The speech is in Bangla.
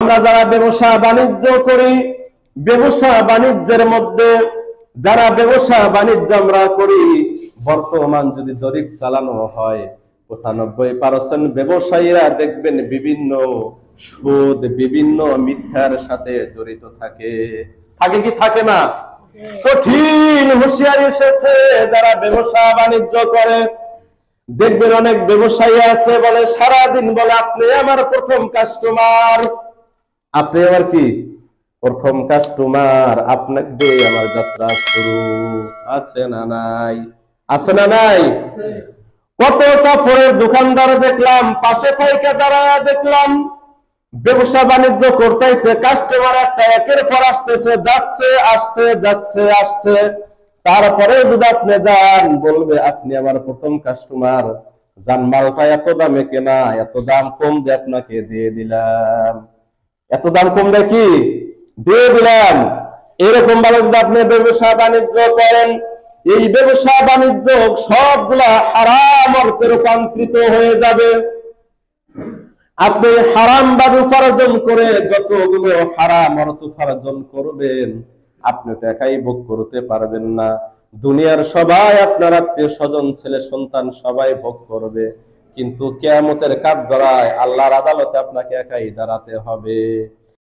আমরা যারা ব্যবসা বাণিজ্য করি, ব্যবসা বাণিজ্যের মধ্যে যারা ব্যবসা বাণিজ্য আমরা করি, বর্তমান যদি জরিপ চালানো হয় 95% ব্যবসায়ীরা দেখবেন বিভিন্ন সুদ, বিভিন্ন মিথ্যার সাথে জড়িত থাকে। থাকে কি থাকে না? কঠিন হুঁশিয়ারি এসেছে যারা ব্যবসা বাণিজ্য করে। দেখবেন অনেক ব্যবসায়ী আছে বলে সারাদিন বলে আপনি আমার প্রথম কাস্টমার, আপনি আমার কি প্রথম কাস্টমার, আপনাকে দিয়ে আমার যাত্রা শুরু। আছে না নাই? আছে না নাই? কত কাপড়ের দোকানদার দেখলাম পাশে থেকে দাঁড়ায় দেখলাম ব্যবসা বাণিজ্য করতেছে, কাস্টমার একটা একের পর আসতেছে, যাচ্ছে আসছে যাচ্ছে আসছে, তারপরে যদি আপনি যান বলবে আপনি আমার প্রথম কাস্টমার, জানমালটা এত দামে কেনা, এত দাম কম দিয়ে আপনাকে দিয়ে দিলাম, এত দাম কম দিয়ে কি দিয়ে দিলাম। এরকম ভাবে যদি আপনি ব্যবসা বাণিজ্য করেন, এই ব্যবসা বাণিজ্য সবগুলা হারাম অর্থে রূপান্তরিত হয়ে যাবে। আপনি হারাম ভাবে উপার্জন করে যতগুলো হারাম অর্থ উপার্জন করবেন, আপনি তো একাই ভোগ করতে পারবেন না, দুনিয়ার সবাই আপনার আত্মীয় স্বজন ছেলে সন্তান সবাই ভোগ করবে, কিন্তু কিয়ামতের কাঠগড়ায় আল্লাহর আদালতে আপনাকে একাই দাঁড়াতে হবে।